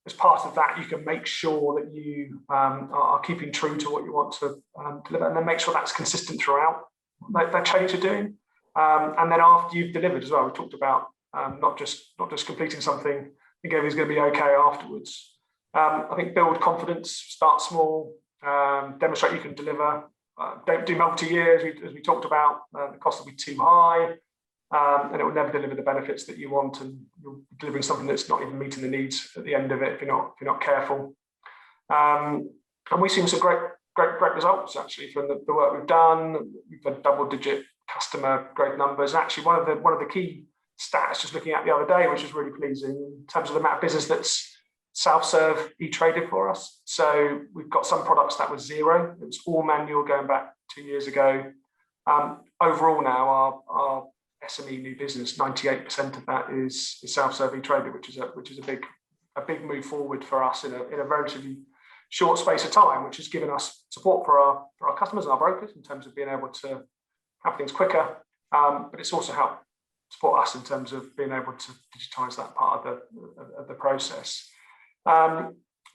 as part of that, you can make sure that you are keeping true to what you want to deliver, and then make sure that's consistent throughout that change you're doing. And then after you've delivered as well, we talked about not just completing something, think everything's going to be okay afterwards. I think build confidence, start small, demonstrate you can deliver. Don't do multi-years, as we talked about. The cost will be too high, and it will never deliver the benefits that you want, and you're delivering something that's not even meeting the needs at the end of it if you're not careful. And we've seen some great results actually from the work we've done. We've had double-digit customer growth numbers. Actually, one of the key stats, just looking at the other day, which is really pleasing in terms of the amount of business that's self-serve e-traded for us. So we've got some products that was zero. It was all manual going back 2 years ago. Overall now, our SME new business, 98% of that is self-serve e-traded, which is a big move forward for us in a relatively short space of time, which has given us support for our customers and our brokers in terms of being able to have things quicker, but it's also helped support us in terms of being able to digitize that part of the process.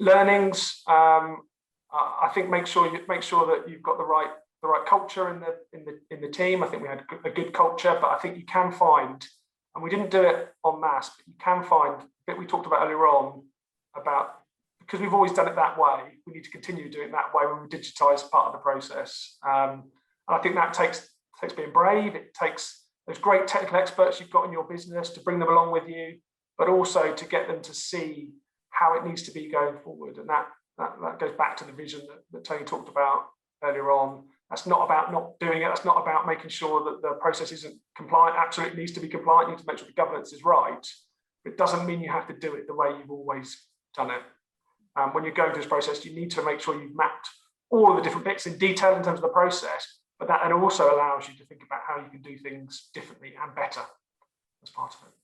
Learnings, I think make sure that you've got the right culture in the team. I think we had a good culture, but I think you can find, and we didn't do it en masse, but you can find a bit we talked about earlier on about, because we've always done it that way, we need to continue doing it that way when we digitize part of the process. And I think that takes takes being brave. It takes those great technical experts you've got in your business to bring them along with you, but also to get them to see how it needs to be going forward. And that goes back to the vision that Tony talked about earlier on. That's not about not doing it. That's not about making sure that the process isn't compliant. Absolutely needs to be compliant. You need to make sure the governance is right. But it doesn't mean you have to do it the way you've always done it. When you're going through this process, you need to make sure you've mapped all of the different bits in detail in terms of the process, but that and also allows you to think about how you can do things differently and better as part of it.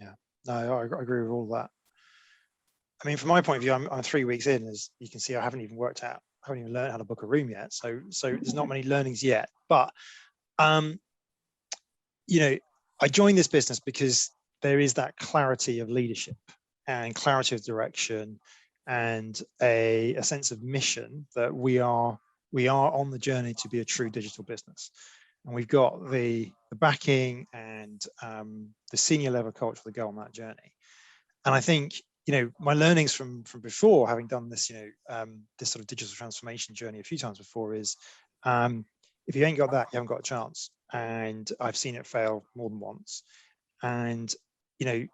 Yeah, no, I agree with all that. I mean, from my point of view, I'm 3 weeks in. As you can see, I haven't even learned how to book a room yet. So there's not many learnings yet. But you know, I joined this business because there is that clarity of leadership and clarity of direction and a sense of mission that we are on the journey to be a true digital business. And we've got the backing and the senior level culture to go on that journey. And I think, you know, my learnings from before, having done this, you know, this sort of digital transformation journey a few times before, is if you ain't got that, you haven't got a chance. And I've seen it fail more than once. And, you know,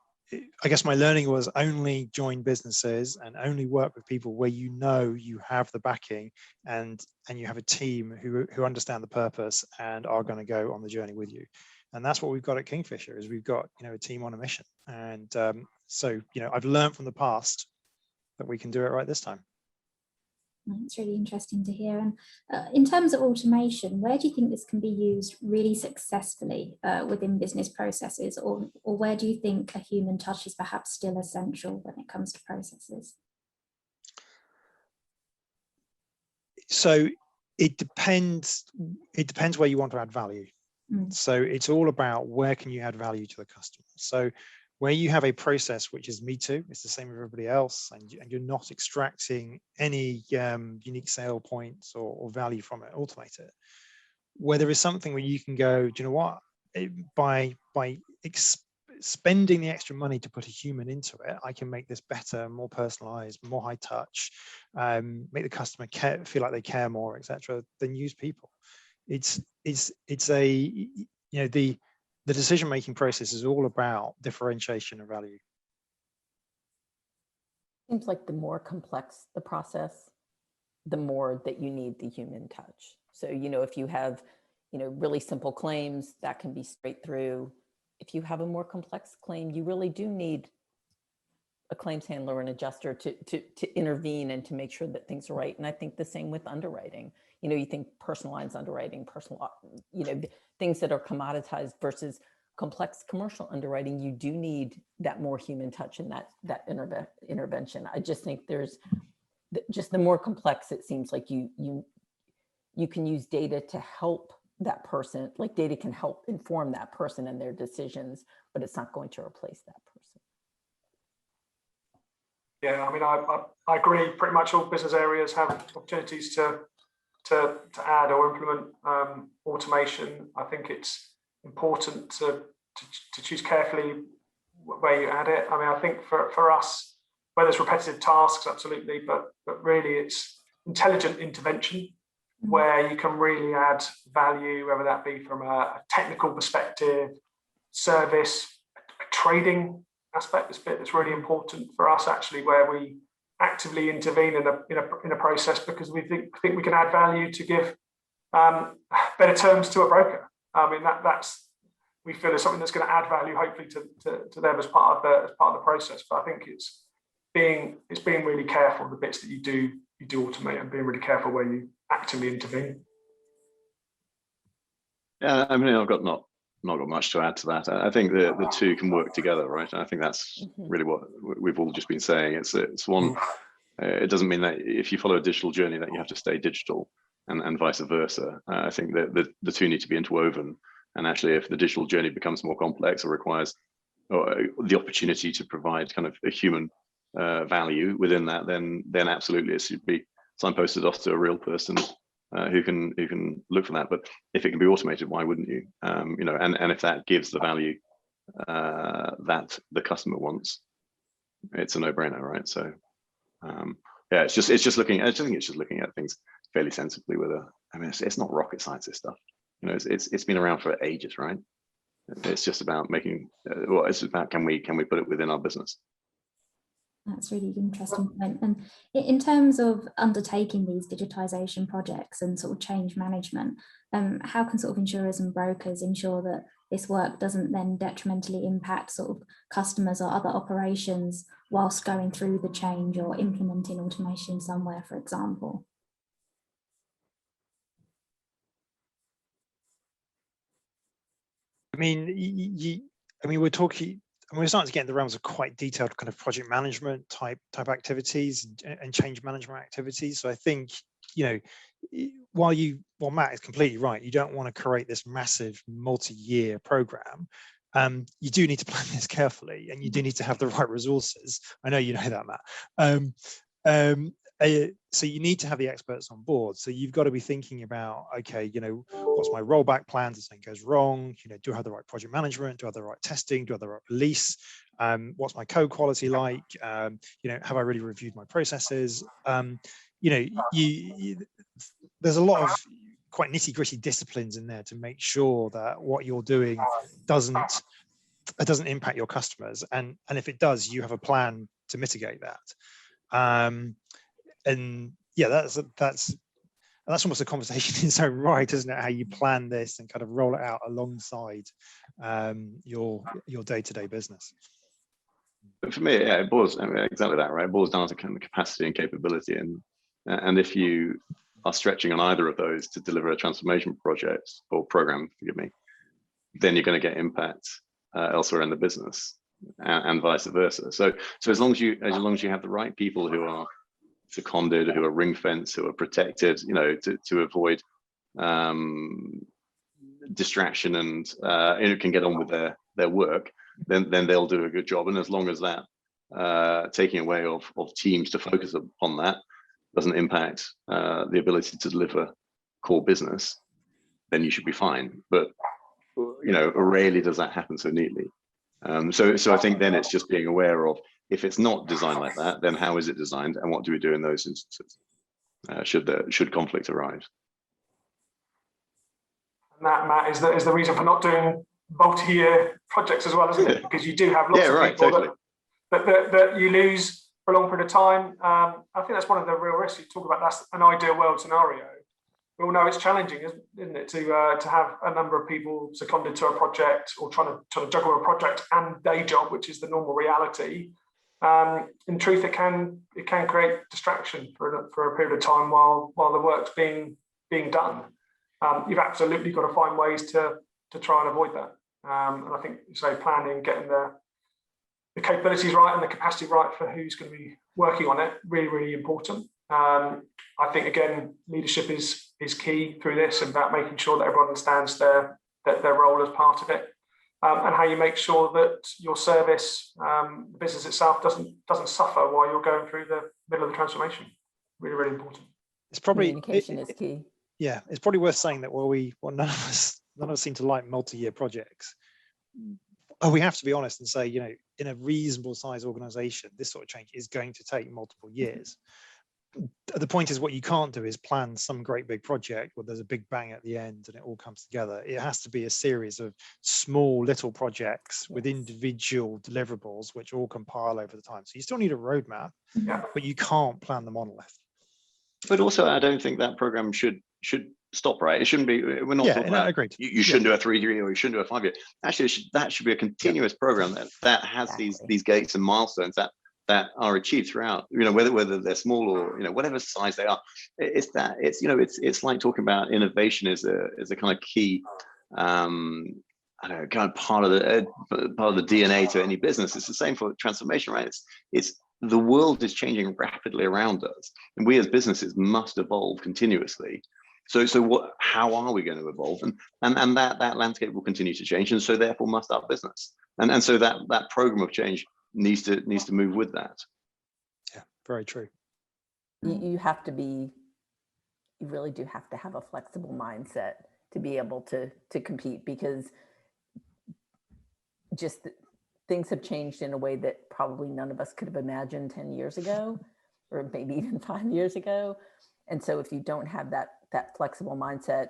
I guess my learning was only join businesses and only work with people where you know you have the backing and you have a team who understand the purpose and are going to go on the journey with you. And that's what we've got at Kingfisher, is we've got, you know, a team on a mission. And so, you know, I've learned from the past that we can do it right this time.
It's really interesting to hear. And in terms of automation, where do you think this can be used really successfully within business processes, or where do you think a human touch is perhaps still essential when it comes to processes?
So it depends where you want to add value. So it's all about where can you add value to the customer. So where you have a process which is me too, it's the same with everybody else, and you're not extracting any unique sale points or value from it, automate it. Where there is something where you can go, do you know what, by spending the extra money to put a human into it, I can make this better, more personalized, more high touch, make the customer feel like they care more, etc. Then use people. It's a, you know, the decision-making process is all about differentiation of value.
Seems like the more complex the process, the more that you need the human touch. So, you know, if you have, you know, really simple claims, that can be straight through. If you have a more complex claim, you really do need a claims handler or an adjuster to intervene and to make sure that things are right. And I think the same with underwriting. You know, you think personal lines underwriting, you know, things that are commoditized versus complex commercial underwriting, you do need that more human touch and that intervention. I just think there's just the more complex, it seems like you can use data to help that person, like data can help inform that person and their decisions, but it's not going to replace that person.
Yeah, I mean, I agree. Pretty much all business areas have opportunities to add or implement automation. I think it's important to choose carefully where you add it. I mean, I think for us, where there's repetitive tasks, absolutely, but really it's intelligent intervention where you can really add value, whether that be from a technical perspective, service, a trading aspect. This bit that's really important for us, actually, where we actively intervene in a process because we think we can add value to give better terms to a broker. I mean, that's we feel is something that's going to add value, hopefully, to them as part of the process. But I think it's being really careful of the bits that you do automate and being really careful where you actively intervene.
Yeah, I mean, I've got not got much to add to that. I think the two can work together, right? And I think that's really what we've all just been saying. It's one. It doesn't mean that if you follow a digital journey that you have to stay digital, and vice versa. I think that the two need to be interwoven. And actually, if the digital journey becomes more complex or requires the opportunity to provide kind of a human value within that, then absolutely it should be signposted off to a real person who can look for that. But if it can be automated, why wouldn't you? You know, and if that gives the value that the customer wants, it's a no-brainer, right? So yeah, it's just looking. I think it's just looking at things fairly sensibly. I mean, it's not rocket science, this stuff. You know, it's been around for ages, right? It's just about making, well, it's about can we put it within our business?
That's really interesting point. And in terms of undertaking these digitisation projects and sort of change management, how can sort of insurers and brokers ensure that this work doesn't then detrimentally impact sort of customers or other operations whilst going through the change or implementing automation somewhere, for example?
I mean, we're talking. We're starting to get in the realms of quite detailed kind of project management type activities and change management activities. So I think, you know, while Matt is completely right, you don't want to create this massive multi-year program. You do need to plan this carefully, and you do need to have the right resources. I know you know that, Matt. So you need to have the experts on board. So you've got to be thinking about, okay, you know, what's my rollback plans if something goes wrong? You know, do I have the right project management? Do I have the right testing? Do I have the right release? What's my code quality like? You know, have I really reviewed my processes? You know, there's a lot of quite nitty-gritty disciplines in there to make sure that what you're doing doesn't impact your customers, and if it does, you have a plan to mitigate that. And yeah, that's almost a conversation in its own right, isn't it? How you plan this and kind of roll it out alongside your day-to-day business.
But for me, yeah, it boils, I mean, exactly that, right? It boils down to kind of capacity and capability, and if you are stretching on either of those to deliver a transformation project or program, forgive me, then you're going to get impact elsewhere in the business, and vice versa. So as long as you have the right people who are seconded, who are ring fenced, who are protected, you know, to avoid distraction and can get on with their work, then they'll do a good job. And as long as that taking away of teams to focus upon that doesn't impact the ability to deliver core business, then you should be fine. But you know, rarely does that happen so neatly. So I think then it's just being aware of, if it's not designed like that, then how is it designed, and what do we do in those instances? Should conflict arise?
And that, Matt, is the reason for not doing multi-year projects as well, isn't it? Because you do have lots of people totally. that you lose for a long period of time. I think that's one of the real risks. You talk about that's an ideal world scenario. We all know it's challenging, isn't it, to have a number of people seconded to a project, or trying to juggle a project and day job, which is the normal reality. In truth, it can create distraction for a period of time while the work's being done. You've absolutely got to find ways to try and avoid that. And I think, so planning, getting the capabilities right and the capacity right for who's going to be working on it, really, really important. I think, again, leadership is key through this, and about making sure that everyone understands their role as part of it, and how you make sure that your service, the business itself, doesn't suffer while you're going through the middle of the transformation. Really, really important.
It's probably communication is key.
Yeah, it's probably worth saying that none of us seem to like multi-year projects. We have to be honest and say, you know, in a reasonable size organization, this sort of change is going to take multiple years. The point is, what you can't do is plan some great big project where there's a big bang at the end and it all comes together. It has to be a series of small little projects with individual deliverables which all compile over the time. So you still need a roadmap, but you can't plan the monolith. But
also, I don't think that program should stop, right? It shouldn't be. We're not talking about.
Agreed.
You shouldn't do a 3-year or you shouldn't do a 5-year. Actually, that should be a continuous program that has these gates and milestones that are achieved throughout. You know, whether they're small or, you know, whatever size they are. It's like talking about innovation is a kind of key. I don't know, kind of part of the DNA to any business. It's the same for transformation, right? It's the world is changing rapidly around us, and we as businesses must evolve continuously. So how are we going to evolve? And that landscape will continue to change, and so therefore must our business. And so that program of change needs to move with that.
Yeah, very true.
You really do have to have a flexible mindset to be able to compete, because just things have changed in a way that probably none of us could have imagined 10 years ago, or maybe even 5 years ago. And so if you don't have that flexible mindset,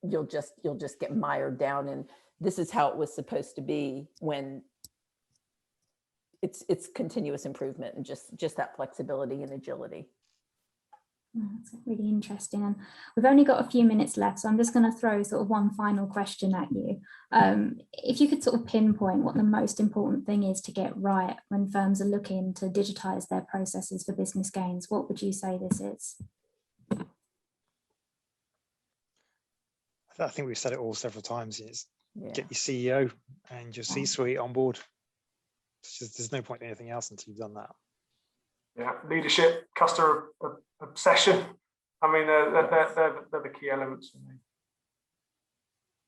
you'll just get mired down in this is how it was supposed to be, when it's continuous improvement and just that flexibility and agility.
That's really interesting. And we've only got a few minutes left, so I'm just going to throw sort of one final question at you. If you could sort of pinpoint what the most important thing is to get right when firms are looking to digitize their processes for business gains, what would you say this is?
I think we've said it all several times. Is
Yeah.
get your CEO and your C-suite on board. There's no point in anything else until you've done that.
Yeah, leadership, customer obsession. I mean, they're the key elements for me.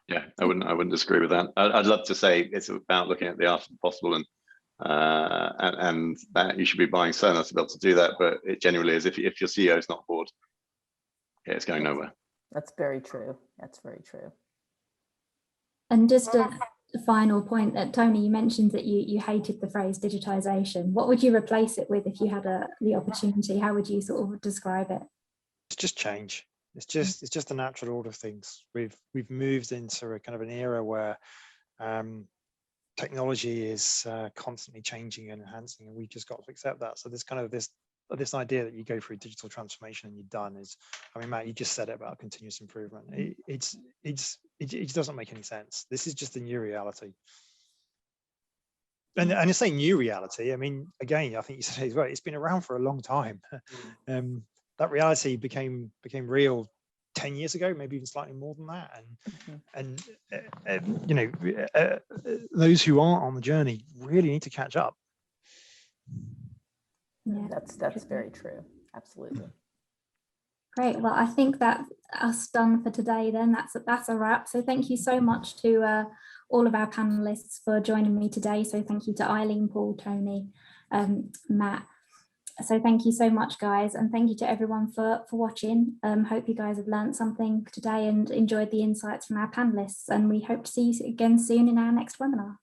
Yeah, I wouldn't disagree with that. I'd love to say it's about looking at the art of the possible, and that you should be buying Sonos to be able to do that. But it generally is, if your CEO is not bored, yeah, it's going nowhere.
That's very true. That's very true.
And just a final point that Tony, you mentioned that you hated the phrase digitisation. What would you replace it with if you had the opportunity? How would you sort of describe it?
It's just change. It's just the natural order of things. We've moved into a kind of an era where technology is constantly changing and enhancing, and we've just got to accept that. So there's kind of this idea that you go through digital transformation and you're done is, I mean, Matt, you just said it about continuous improvement. It doesn't make any sense. This is just a new reality. And it's a new reality. I mean, again, I think you said it right. It's been around for a long time. That reality became real 10 years ago, maybe even slightly more than that. And you know, those who aren't on the journey really need to catch up.
Yeah,
that's very true. Absolutely.
Great. Well, I think that's us done for today then. That's a wrap. So thank you so much to all of our panelists for joining me today. So thank you to Eileen, Paul, Tony, Matt. So thank you so much, guys. And thank you to everyone for watching. Hope you guys have learned something today and enjoyed the insights from our panelists. And we hope to see you again soon in our next webinar.